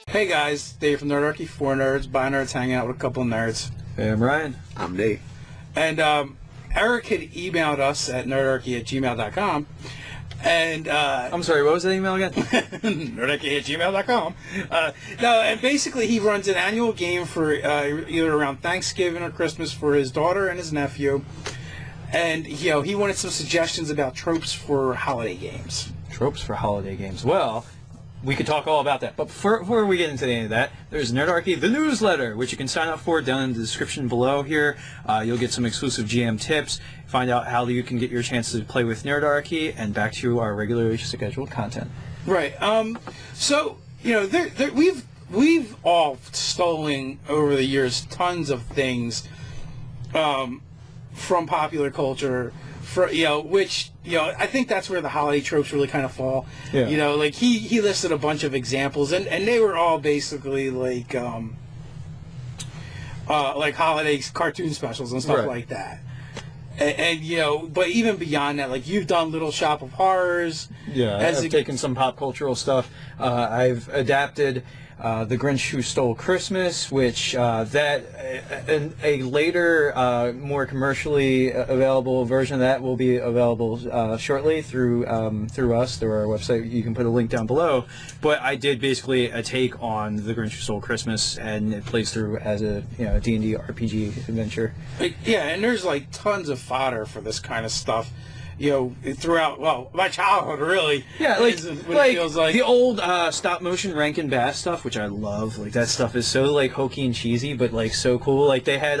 Hey guys, Dave from Nerdarchy, 4 nerds, by nerds, hanging out with a couple of nerds. Hey, I'm Ryan. I'm Nate. And Eric had emailed us at nerdarchy@gmail.com. And I'm sorry, what was that email again? nerdarchy@gmail.com. No, and basically he runs an annual game for either around Thanksgiving or Christmas for his daughter and his nephew. And he wanted some suggestions about tropes for holiday games. Tropes for holiday games. Well, we could talk all about that. But before we get into any of that, there's Nerdarchy, the newsletter, which you can sign up for down in the description below here. You'll get some exclusive GM tips, find out how you can get your chance to play with Nerdarchy, and back to our regularly scheduled content. Right. So, we've all stolen over the years tons of things from popular culture. Which I think that's where the holiday tropes really kind of fall. Yeah. Like he listed a bunch of examples, and they were all basically like holiday cartoon specials and stuff like that. And but even beyond that, like you've done Little Shop of Horrors. Yeah, I've taken some pop cultural stuff. I've adapted The Grinch Who Stole Christmas, which a later, more commercially available version of that will be available shortly through us, through our website. You can put a link down below. But I did basically a take on The Grinch Who Stole Christmas, and it plays through as a D&D RPG adventure. And there's like tons of fodder for this kind of stuff. Throughout, my childhood, really. Yeah, it feels like the old stop motion Rankin Bass stuff, which I love. Like that stuff is so like hokey and cheesy, but like so cool. Like they had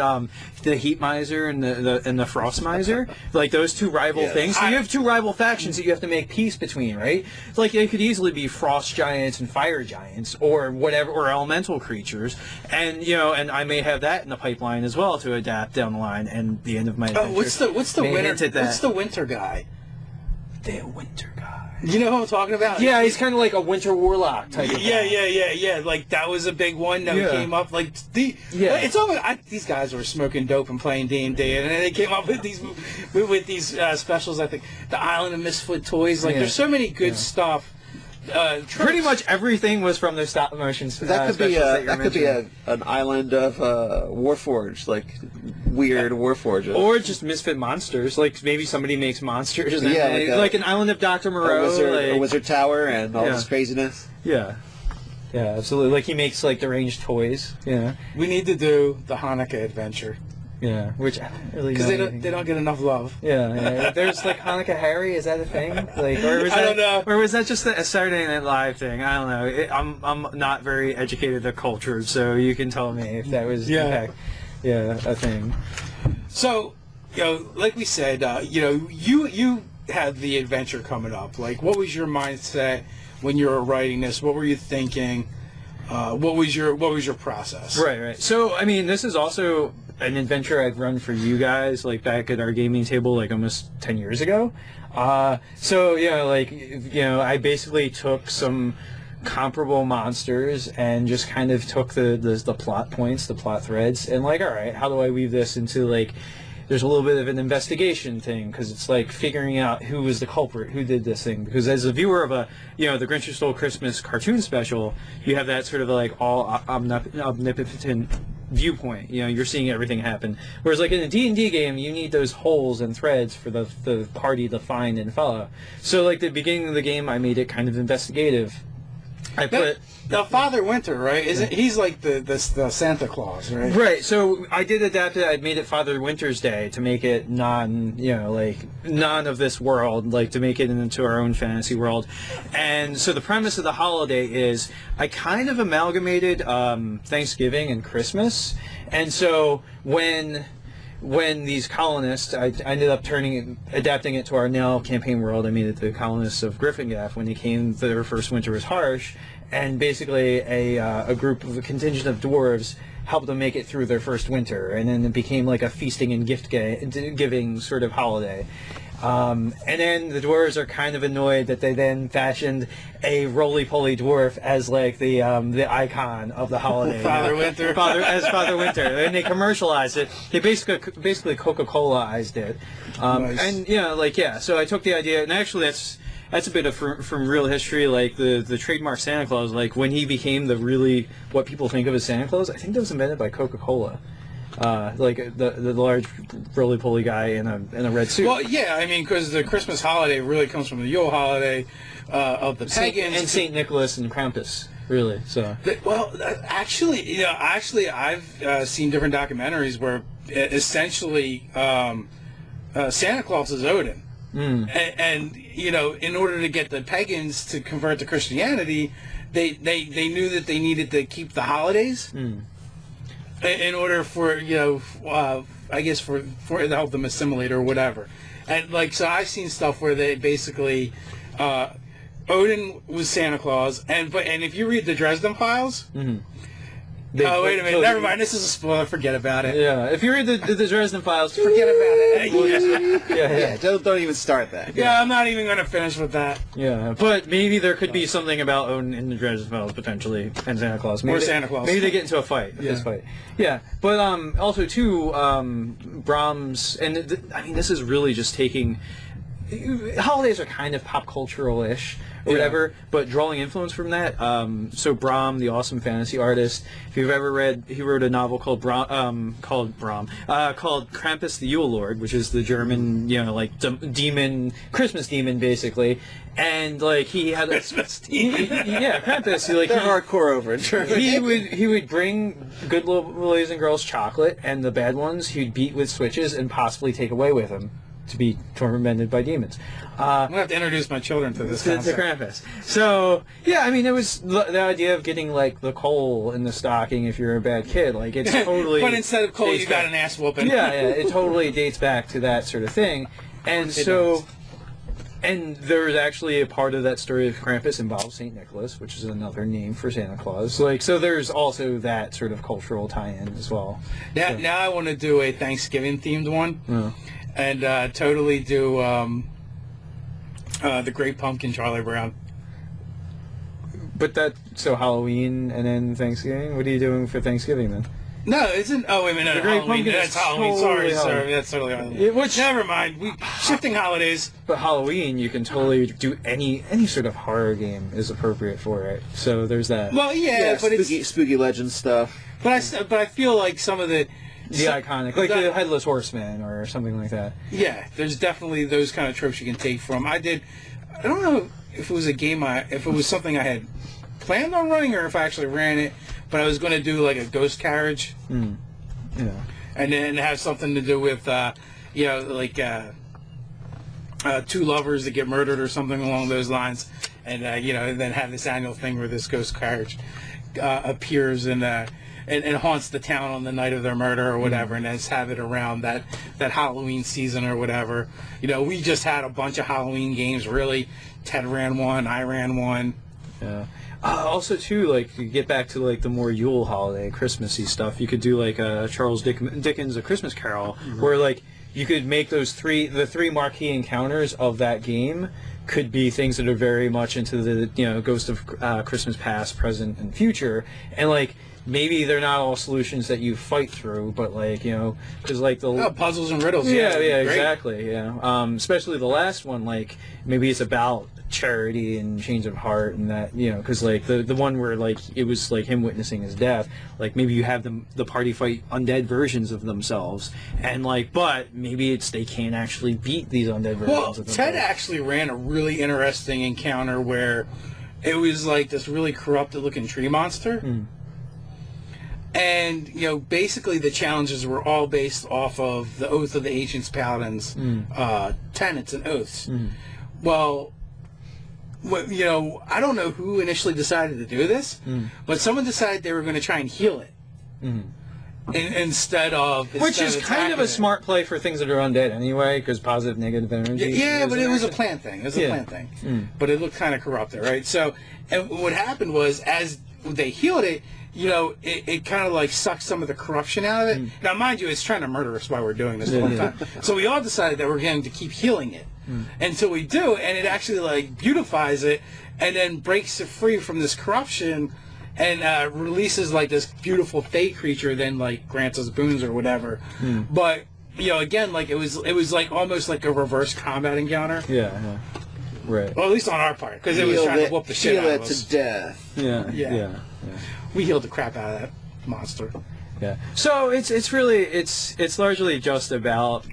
the Heat Miser and the Frost Miser, like those two rival things. So you have two rival factions that you have to make peace between, right? It's like they could easily be frost giants and fire giants, or whatever, or elemental creatures. And and I may have that in the pipeline as well to adapt down the line. And the end of my adventure. What's the winter guy? The winter guy. You know who I'm talking about? Yeah, he's kind of like a winter warlock type of guy. Yeah. Like that was a big one that came up. Like it's almost these guys were smoking dope and playing D&D, and then they came up with these specials. I think the Island of Misfit Toys. Like there's so many good stuff. Pretty much everything was from their stop motion. That could be an island of Warforged, like weird Warforged, or just misfit monsters. Like maybe somebody makes monsters. Like an island of Dr. Moreau, a wizard tower, and all this craziness. Yeah, absolutely. Like he makes like deranged toys. Yeah, we need to do the Hanukkah adventure. Yeah, which I don't really because they don't get enough love. Yeah. There's like Hanukkah Harry. Is that a thing? Like, I don't know. Or was that just a Saturday Night Live thing? I don't know. I'm not very educated or cultured, so you can tell me if that was a thing. So, like we said, you had the adventure coming up. Like, what was your mindset when you were writing this? What were you thinking? What was your process? Right. So, I mean, this is also an adventure I'd run for you guys, like back at our gaming table, like almost 10 years ago. I basically took some comparable monsters and just kind of took the plot points, the plot threads, and like, all right, how do I weave this into like? There's a little bit of an investigation thing because it's like figuring out who was the culprit, who did this thing. Because as a viewer of the Grinch Who Stole Christmas cartoon special, you have that sort of like all omnipotent viewpoint. You're seeing everything happen. Whereas like in a D&D game, you need those holes and threads for the party to find and follow. So like the beginning of the game, I made it kind of investigative. I put the Father Winter, right? Isn't he's like the Santa Claus, right? Right. So I did adapt it. I made it Father Winter's Day to make it non of this world, like to make it into our own fantasy world. And so the premise of the holiday is I kind of amalgamated Thanksgiving and Christmas. And so when these colonists, I ended up adapting it to our now campaign world. I made it the colonists of Gryffindor. When they came, their first winter was harsh, and basically a contingent of dwarves helped them make it through their first winter, and then it became like a feasting and gift-giving sort of holiday. And then the dwarves are kind of annoyed that they then fashioned a roly-poly dwarf as like the icon of the holiday. Father Winter. Father Winter. And they commercialized it. They basically Coca-Cola-ized it. Nice. And so I took the idea, and actually that's a bit of from real history. Like the trademark Santa Claus, like when he became the really what people think of as Santa Claus, I think that was invented by Coca-Cola. Like the large roly-poly guy in a red suit. Well, yeah, I mean, because the Christmas holiday really comes from the Yule holiday of the pagans and Saint Nicholas and Krampus, really. So actually, I've seen different documentaries where essentially Santa Claus is Odin, and in order to get the pagans to convert to Christianity, they knew that they needed to keep the holidays. In order for I guess for to help them assimilate or whatever, and so I've seen stuff where they basically Odin was Santa Claus, and if you read the Dresden Files, oh wait a minute, never mind, this is a spoiler. Forget about it. Yeah, if you read the Dresden Files, forget about it. Yeah, don't even start that. Yeah, I'm not even going to finish with that. Yeah, but maybe there could be something about Odin in the Dresden Files potentially, and Santa Claus. Or Santa Claus. Maybe they get into a fight. This fight. Yeah, but also too, Brahms, and I mean, this is really just taking. Holidays are kind of pop cultural-ish or whatever, but drawing influence from that. So Brahm, the awesome fantasy artist, if you've ever read, he wrote a novel called Krampus the Yule Lord, which is the German, demon, Christmas demon, basically. And he had Christmas demon. Krampus. They're hardcore over in Germany. He would bring good little boys and girls chocolate, and the bad ones he'd beat with switches and possibly take away with him to be tormented by demons. I'm gonna have to introduce my children to this concept. To Krampus. So yeah, I mean, it was the idea of getting the coal in the stocking if you're a bad kid. It's totally. But instead of coal, you got an ass whooping. Yeah, it totally dates back to that sort of thing, and and there's actually a part of that story of Krampus involves Saint Nicholas, which is another name for Santa Claus. So there's also that sort of cultural tie-in as well. Now I want to do a Thanksgiving themed one. Yeah. And totally do the Great Pumpkin, Charlie Brown. But so Halloween and then Thanksgiving. What are you doing for Thanksgiving then? No, isn't. Oh wait a minute, the Great Halloween. Pumpkin. That's Halloween. Totally Sorry, Halloween. that's totally Halloween. Never mind. We shifting holidays. But Halloween, you can totally do any sort of horror game is appropriate for it. So there's that. Well, yeah, but spooky legend stuff. But I feel like some of the iconic, the Headless Horseman or something like that. Yeah, there's definitely those kind of tropes you can take from. I don't know if it was a game if it was something I had planned on running or if I actually ran it, but I was going to do a ghost carriage. Yeah. And then have something to do with two lovers that get murdered or something along those lines, and then have this annual thing where this ghost carriage appears and haunts the town on the night of their murder or whatever, and just have it around that Halloween season or whatever. We just had a bunch of Halloween games. Really, Ted ran one, I ran one. Yeah. Also, too, you get back to the more Yule holiday, Christmassy stuff. You could do Charles Dickens' A Christmas Carol, where you could make the three marquee encounters of that game could be things that are very much into the ghost of Christmas past, present, and future, and maybe they're not all solutions that you fight through, but because the puzzles and riddles. Yeah, exactly. Yeah, especially the last one. Maybe it's about charity and change of heart, and that because the one where it was him witnessing his death. Maybe you have the party fight undead versions of themselves, and but maybe they can't actually beat these undead versions. Well, of themselves. Ted actually ran a really interesting encounter where it was this really corrupted looking tree monster. And, basically the challenges were all based off of the Oath of the Ancients Paladins, tenets and oaths. Well, I don't know who initially decided to do this, but someone decided they were going to try and heal it. Instead of kind of a smart play for things that are undead anyway, because positive, negative energy. Yeah, but it was a plant thing. It was a plant thing. But it looked kind of corrupted, right? So, and what happened was, as they healed it, it kind of sucks some of the corruption out of it. Now, mind you, it's trying to murder us while we're doing this the whole time. So we all decided that we're going to keep healing it until we do, and it actually beautifies it, and then breaks it free from this corruption, and releases this beautiful fey creature. Then grants us boons or whatever. But again, it was almost like a reverse combat encounter. Yeah. Right. Well, at least on our part, because it was trying to whoop the shit out of us. To death. Yeah. We healed the crap out of that monster. Yeah. So it's really it's largely just about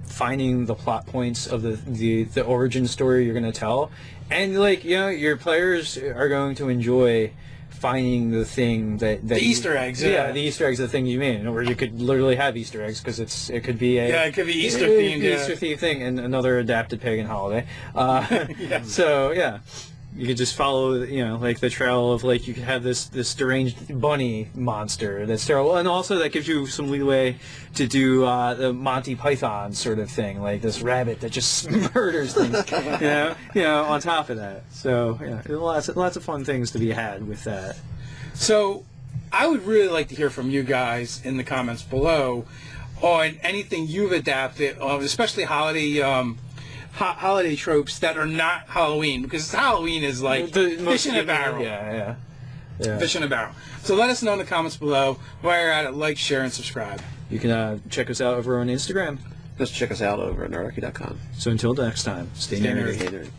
finding the plot points of the origin story you're going to tell, and like your players are going to enjoy finding the thing that the Easter eggs. Yeah, the Easter eggs, the thing you mean, or you could literally have Easter eggs because it could be it could be Easter themed, Easter themed thing, and another adapted pagan holiday. So yeah. You could just follow, like the trail of like you could have this deranged bunny monster that's terrible, and also that gives you some leeway to do the Monty Python sort of thing, like this rabbit that just murders things, on top of that. So lots of fun things to be had with that. So I would really like to hear from you guys in the comments below on anything you've adapted, especially holiday tropes that are not Halloween, because Halloween is like fish in a barrel. Yeah. Fish in a barrel. So let us know in the comments below. While you're at it, like, share, and subscribe. You can check us out over on Instagram. Just check us out over at nerdarchy.com. So until next time, stay nerdy. Stay nerdy.